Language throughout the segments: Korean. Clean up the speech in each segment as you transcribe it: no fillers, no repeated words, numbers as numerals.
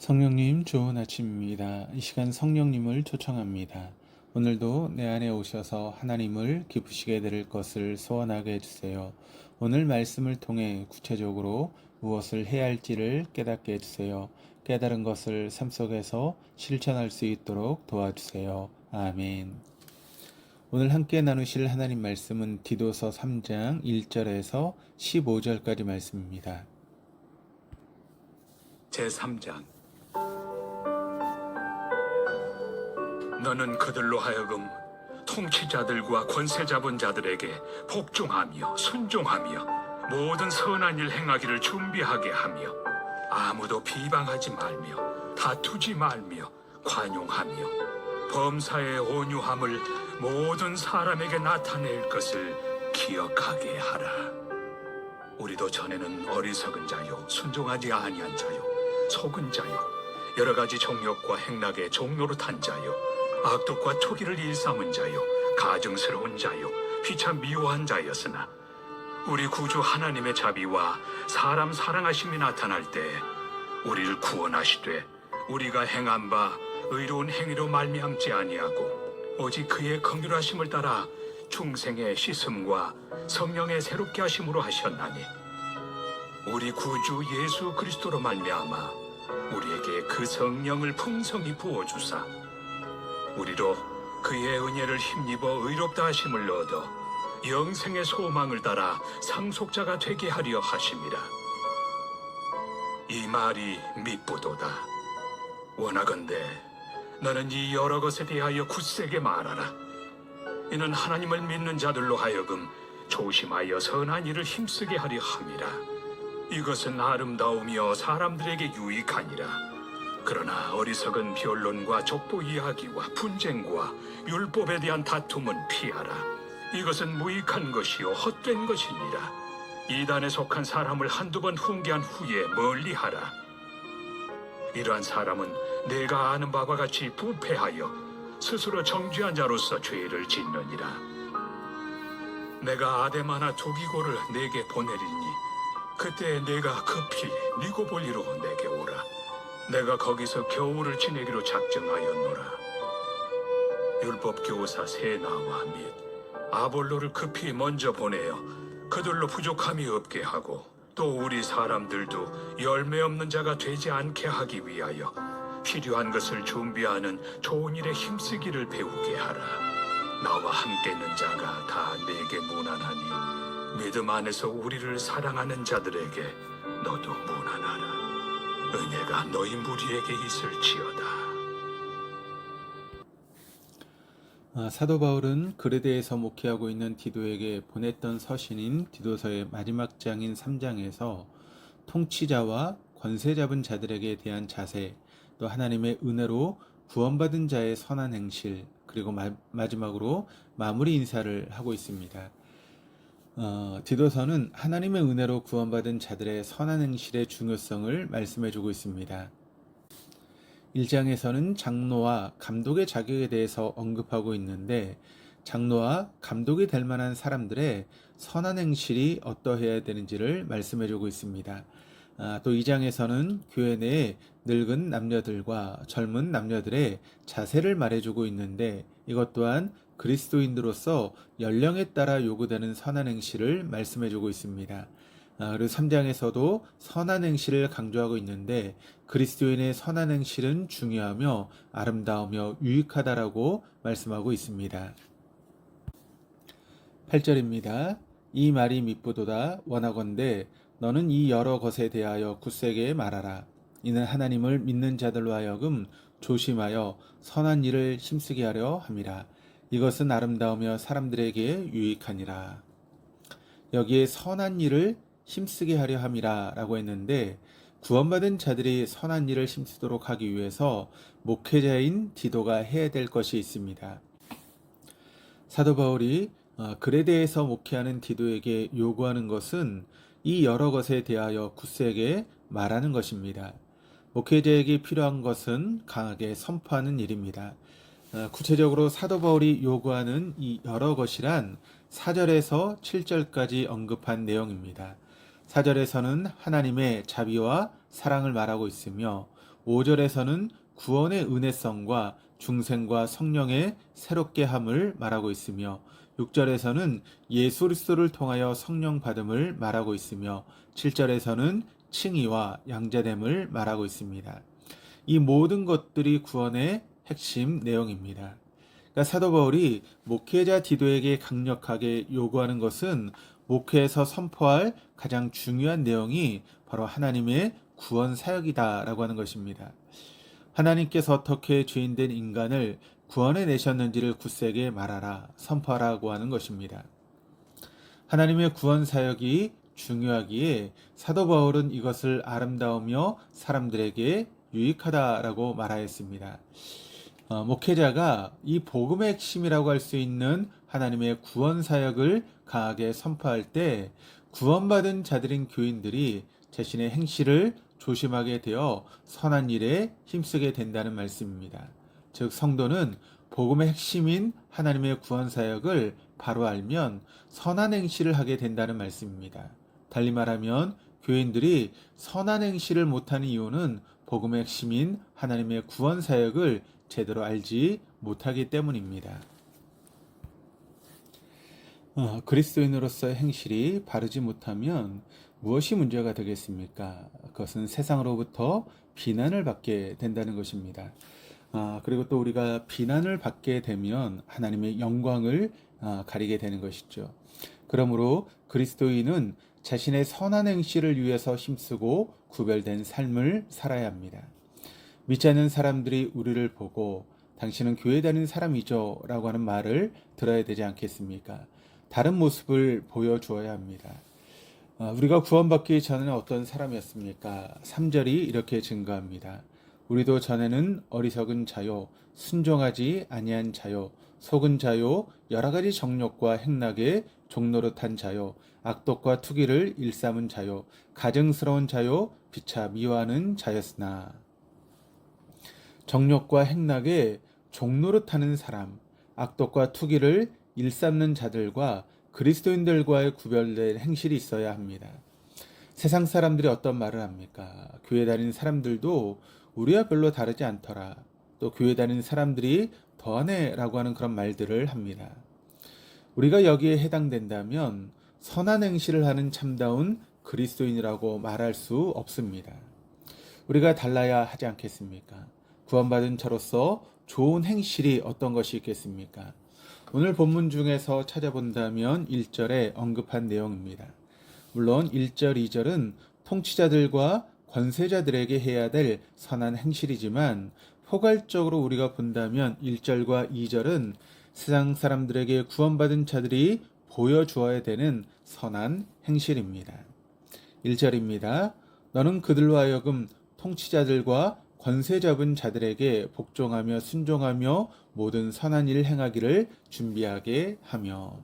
성령님 좋은 아침입니다. 이 시간 성령님을 초청합니다. 오늘도 내 안에 오셔서 하나님을 기쁘시게 드릴 것을 소원하게 해주세요. 오늘 말씀을 통해 구체적으로 무엇을 해야 할지를 깨닫게 해주세요. 깨달은 것을 삶 속에서 실천할 수 있도록 도와주세요. 아멘. 오늘 함께 나누실 하나님 말씀은 디도서 3장 1절에서 15절까지 말씀입니다. 제3장. 너는 그들로 하여금 통치자들과 권세 잡은 자들에게 복종하며 순종하며 모든 선한 일 행하기를 준비하게 하며 아무도 비방하지 말며 다투지 말며 관용하며 범사의 온유함을 모든 사람에게 나타낼 것을 기억하게 하라. 우리도 전에는 어리석은 자요 순종하지 아니한 자요 속은 자요 여러 가지 정욕과 행락의 종로로 탄 자요 악독과 토기를 일삼은 자요 가증스러운 자요 피차 미워한 자였으나 우리 구주 하나님의 자비와 사람 사랑하심이 나타날 때 우리를 구원하시되 우리가 행한 바 의로운 행위로 말미암지 아니하고 오직 그의 긍휼하심을 따라 중생의 씻음과 성령의 새롭게 하심으로 하셨나니 우리 구주 예수 그리스도로 말미암아 우리에게 그 성령을 풍성히 부어주사 우리로 그의 은혜를 힘입어 의롭다 하심을 얻어 영생의 소망을 따라 상속자가 되게 하려 하심이라. 이 말이 미쁘도다. 원하건대 너는 이 여러 것에 대하여 굳세게 말하라. 이는 하나님을 믿는 자들로 하여금 조심하여 선한 일을 힘쓰게 하려 함이라. 이것은 아름다우며 사람들에게 유익하니라. 그러나 어리석은 변론과 족보 이야기와 분쟁과 율법에 대한 다툼은 피하라. 이것은 무익한 것이요 헛된 것이니라. 이단에 속한 사람을 한두 번 훈계한 후에 멀리하라. 이러한 사람은 내가 아는 바와 같이 부패하여 스스로 정죄한 자로서 죄를 짓느니라. 내가 아데마나 두기고를 내게 보내리니 그때 내가 급히 니고볼리로 내게 오라. 내가 거기서 겨울을 지내기로 작정하였노라. 율법 교사 세나와 및 아볼로를 급히 먼저 보내어 그들로 부족함이 없게 하고 또 우리 사람들도 열매 없는 자가 되지 않게 하기 위하여 필요한 것을 준비하는 좋은 일에 힘쓰기를 배우게 하라. 나와 함께 있는 자가 다 내게 무난하니 믿음 안에서 우리를 사랑하는 자들에게 너도 무난하라. 은혜가 너희 무리에게 있을지어다. 사도 바울은 그레데에서 목회하고 있는 디도에게 보냈던 서신인 디도서의 마지막 장인 3장에서 통치자와 권세 잡은 자들에게 대한 자세, 또 하나님의 은혜로 구원받은 자의 선한 행실, 그리고 마지막으로 마무리 인사를 하고 있습니다. 디도서는 하나님의 은혜로 구원받은 자들의 선한 행실의 중요성을 말씀해주고 있습니다. 1장에서는 장로와 감독의 자격에 대해서 언급하고 있는데 장로와 감독이 될 만한 사람들의 선한 행실이 어떠해야 되는지를 말씀해주고 있습니다. 또 2장에서는 교회 내에 늙은 남녀들과 젊은 남녀들의 자세를 말해주고 있는데 이것 또한 그리스도인으로서 연령에 따라 요구되는 선한 행실을 말씀해주고 있습니다. 그리고 3장에서도 선한 행실을 강조하고 있는데 그리스도인의 선한 행실은 중요하며 아름다우며 유익하다라고 말씀하고 있습니다. 8절입니다. 이 말이 미쁘도다. 원하건대 너는 이 여러 것에 대하여 굳세게 말하라. 이는 하나님을 믿는 자들로 하여금 조심하여 선한 일을 힘쓰게 하려 함이라. 이것은 아름다우며 사람들에게 유익하니라. 여기에 선한 일을 힘쓰게 하려 함이라 라고 했는데 구원받은 자들이 선한 일을 힘쓰도록 하기 위해서 목회자인 디도가 해야 될 것이 있습니다. 사도 바울이 그레데에서 목회하는 디도에게 요구하는 것은 이 여러 것에 대하여 굳세게 말하는 것입니다. 목회자에게 필요한 것은 강하게 선포하는 일입니다. 구체적으로 사도 바울이 요구하는 이 여러 것이란 4절에서 7절까지 언급한 내용입니다. 4절에서는 하나님의 자비와 사랑을 말하고 있으며 5절에서는 구원의 은혜성과 중생과 성령의 새롭게 함을 말하고 있으며 6절에서는 예수 그리스도를 통하여 성령 받음을 말하고 있으며 7절에서는 칭의와 양자됨을 말하고 있습니다. 이 모든 것들이 구원의 핵심 내용입니다. 그러니까 사도 바울이 목회자 디도에게 강력하게 요구하는 것은 목회에서 선포할 가장 중요한 내용이 바로 하나님의 구원 사역이다라고 하는 것입니다. 하나님께서 어떻게 죄인된 인간을 구원해 내셨는지를 굳세게 말하라, 선포하라고 하는 것입니다. 하나님의 구원 사역이 중요하기에 사도 바울은 이것을 아름다우며 사람들에게 유익하다라고 말하였습니다. 목회자가 이 복음의 핵심이라고 할 수 있는 하나님의 구원 사역을 강하게 선포할 때 구원받은 자들인 교인들이 자신의 행실을 조심하게 되어 선한 일에 힘쓰게 된다는 말씀입니다. 즉 성도는 복음의 핵심인 하나님의 구원 사역을 바로 알면 선한 행실을 하게 된다는 말씀입니다. 달리 말하면 교인들이 선한 행실을 못하는 이유는 복음의 핵심인 하나님의 구원 사역을 제대로 알지 못하기 때문입니다. 그리스도인으로서의 행실이 바르지 못하면 무엇이 문제가 되겠습니까? 그것은 세상으로부터 비난을 받게 된다는 것입니다. 그리고 또 우리가 비난을 받게 되면 하나님의 영광을 가리게 되는 것이죠. 그러므로 그리스도인은 자신의 선한 행실을 위해서 힘쓰고 구별된 삶을 살아야 합니다. 믿지 않는 사람들이 우리를 보고 당신은 교회 다니는 사람이죠 라고 하는 말을 들어야 되지 않겠습니까? 다른 모습을 보여주어야 합니다. 우리가 구원받기 전에는 어떤 사람이었습니까? 3절이 이렇게 증거합니다. 우리도 전에는 어리석은 자요, 순종하지 아니한 자요, 속은 자요, 여러 가지 정욕과 행락에 종노릇한 자요, 악독과 투기를 일삼은 자요, 가증스러운 자요, 피차 미워하는 자였으나. 정욕과 행락에 종노릇하는 사람, 악독과 투기를 일삼는 자들과 그리스도인들과의 구별된 행실이 있어야 합니다. 세상 사람들이 어떤 말을 합니까? 교회 다니는 사람들도 우리와 별로 다르지 않더라. 또 교회 다니는 사람들이 더하네 라고 하는 그런 말들을 합니다. 우리가 여기에 해당된다면 선한 행실을 하는 참다운 그리스도인이라고 말할 수 없습니다. 우리가 달라야 하지 않겠습니까? 구원받은 자로서 좋은 행실이 어떤 것이 있겠습니까? 오늘 본문 중에서 찾아본다면 1절에 언급한 내용입니다. 물론 1절, 2절은 통치자들과 권세자들에게 해야 될 선한 행실이지만 포괄적으로 우리가 본다면 1절과 2절은 세상 사람들에게 구원받은 자들이 보여주어야 되는 선한 행실입니다. 1절입니다. 너는 그들로 하여금 통치자들과 권세 잡은 자들에게 복종하며 순종하며 모든 선한 일을 행하기를 준비하게 하며.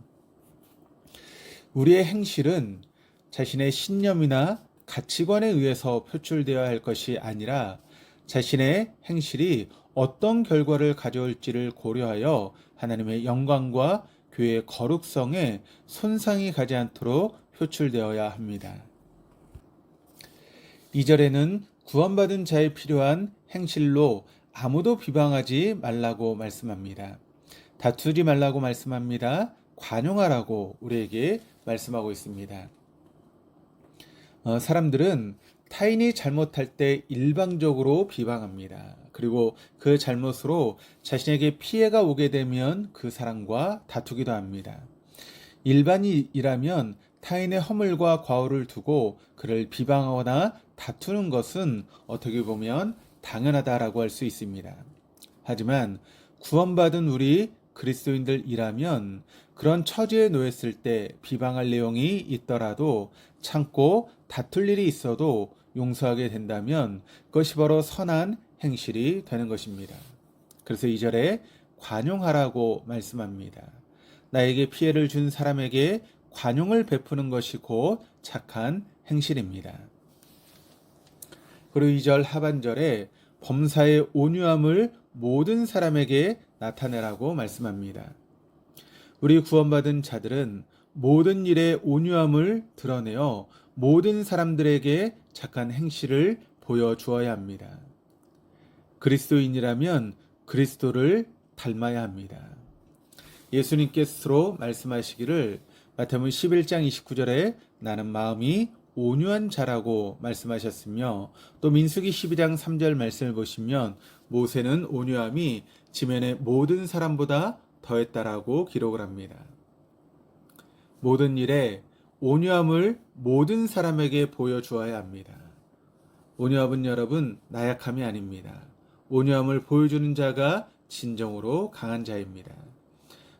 우리의 행실은 자신의 신념이나 가치관에 의해서 표출되어야 할 것이 아니라 자신의 행실이 어떤 결과를 가져올지를 고려하여 하나님의 영광과 교회의 거룩성에 손상이 가지 않도록 표출되어야 합니다. 2절에는 구원받은 자에 필요한 행실로 아무도 비방하지 말라고 말씀합니다. 다투지 말라고 말씀합니다. 관용하라고 우리에게 말씀하고 있습니다. 사람들은 타인이 잘못할 때 일방적으로 비방합니다. 그리고 그 잘못으로 자신에게 피해가 오게 되면 그 사람과 다투기도 합니다. 일반인이라면 타인의 허물과 과오를 두고 그를 비방하거나 다투는 것은 어떻게 보면 당연하다라고 할 수 있습니다. 하지만 구원받은 우리 그리스도인들이라면 그런 처지에 놓였을 때 비방할 내용이 있더라도 참고 다툴 일이 있어도 용서하게 된다면 그것이 바로 선한 행실이 되는 것입니다. 그래서 2절에 관용하라고 말씀합니다. 나에게 피해를 준 사람에게 관용을 베푸는 것이 곧 착한 행실입니다. 그리고 2절 하반절에 범사의 온유함을 모든 사람에게 나타내라고 말씀합니다. 우리 구원받은 자들은 모든 일에 온유함을 드러내어 모든 사람들에게 착한 행실을 보여주어야 합니다. 그리스도인이라면 그리스도를 닮아야 합니다. 예수님께서 스스로 말씀하시기를 마태복음 11장 29절에 나는 마음이 온유한 자라고 말씀하셨으며, 또 민수기 12장 3절 말씀을 보시면 모세는 온유함이 지면의 모든 사람보다 더했다라고 기록을 합니다. 모든 일에 온유함을 모든 사람에게 보여주어야 합니다. 온유함은 여러분 나약함이 아닙니다. 온유함을 보여주는 자가 진정으로 강한 자입니다.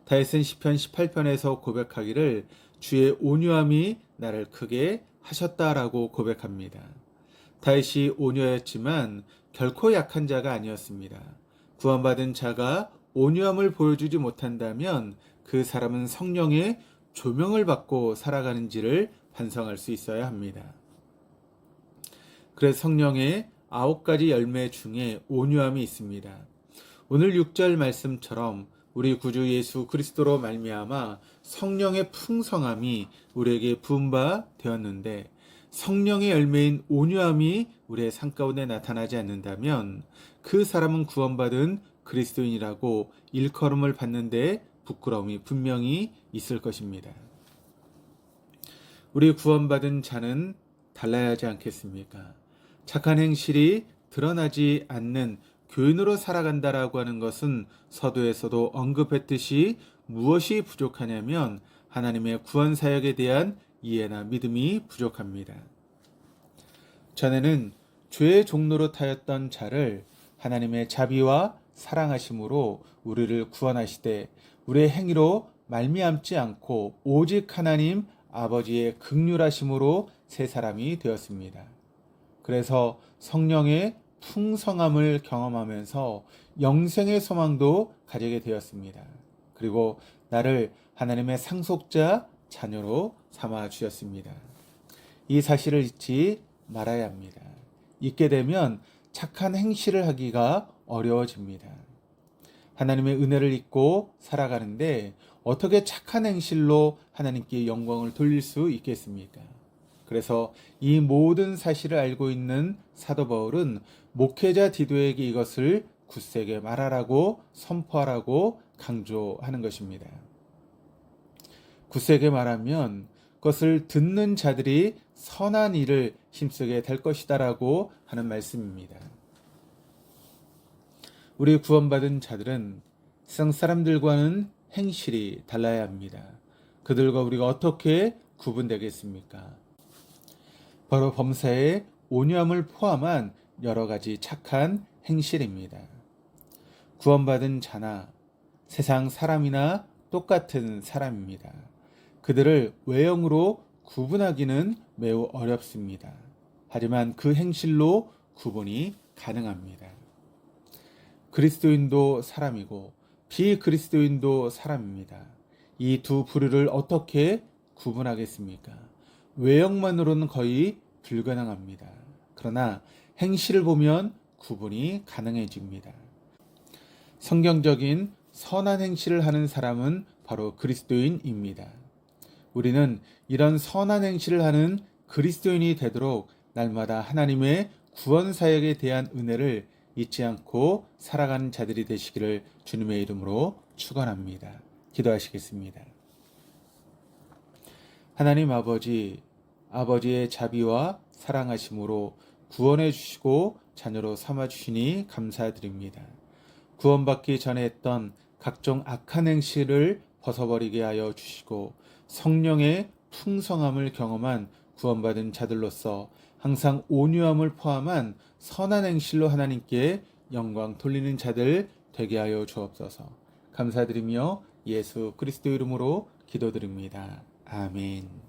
다윗은 시편 18편에서 고백하기를 주의 온유함이 나를 크게 하셨다라고 고백합니다. 다윗이 온유했지만 결코 약한 자가 아니었습니다. 구원받은 자가 온유함을 보여주지 못한다면 그 사람은 성령의 조명을 받고 살아가는지를 반성할 수 있어야 합니다. 그래서 성령의 9가지 열매 중에 온유함이 있습니다. 오늘 6절 말씀처럼 우리 구주 예수 그리스도로 말미암아 성령의 풍성함이 우리에게 부은 바 되었는데, 성령의 열매인 온유함이 우리의 삶 가운데 나타나지 않는다면 그 사람은 구원받은 그리스도인이라고 일컬음을 받는데 부끄러움이 분명히 있을 것입니다. 우리 구원받은 자는 달라야 하지 않겠습니까? 착한 행실이 드러나지 않는 교인으로 살아간다라고 하는 것은 서두에서도 언급했듯이 무엇이 부족하냐면 하나님의 구원 사역에 대한 이해나 믿음이 부족합니다. 전에는 죄의 종로로 타였던 자를 하나님의 자비와 사랑하심으로 우리를 구원하시되 우리의 행위로 말미암지 않고 오직 하나님 아버지의 긍휼하심으로 새 사람이 되었습니다. 그래서 성령의 풍성함을 경험하면서 영생의 소망도 가지게 되었습니다. 그리고 나를 하나님의 상속자 자녀로 삼아 주셨습니다. 이 사실을 잊지 말아야 합니다. 잊게 되면 착한 행실을 하기가 어려워집니다. 하나님의 은혜를 잊고 살아가는데 어떻게 착한 행실로 하나님께 영광을 돌릴 수 있겠습니까? 그래서 이 모든 사실을 알고 있는 사도 바울은 목회자 디도에게 이것을 굳세게 말하라고 선포하라고 강조하는 것입니다. 굳세게 말하면 그것을 듣는 자들이 선한 일을 힘쓰게 될 것이다라고 하는 말씀입니다. 우리 구원받은 자들은 세상 사람들과는 행실이 달라야 합니다. 그들과 우리가 어떻게 구분되겠습니까? 바로 범사에 온유함을 포함한 여러 가지 착한 행실입니다. 구원받은 자나 세상 사람이나 똑같은 사람입니다. 그들을 외형으로 구분하기는 매우 어렵습니다. 하지만 그 행실로 구분이 가능합니다. 그리스도인도 사람이고 비그리스도인도 사람입니다. 이 두 부류를 어떻게 구분하겠습니까? 외형만으로는 거의 불가능합니다. 그러나 행실을 보면 구분이 가능해집니다. 성경적인 선한 행실을 하는 사람은 바로 그리스도인입니다. 우리는 이런 선한 행실을 하는 그리스도인이 되도록 날마다 하나님의 구원 사역에 대한 은혜를 잊지 않고 살아가는 자들이 되시기를 주님의 이름으로 축원합니다. 기도하시겠습니다. 하나님 아버지, 아버지의 자비와 사랑하심으로 구원해 주시고 자녀로 삼아 주시니 감사드립니다. 구원받기 전에 했던 각종 악한 행실을 벗어버리게 하여 주시고 성령의 풍성함을 경험한 구원받은 자들로서 항상 온유함을 포함한 선한 행실로 하나님께 영광 돌리는 자들 되게 하여 주옵소서. 감사드리며 예수 그리스도 이름으로 기도드립니다. 아멘.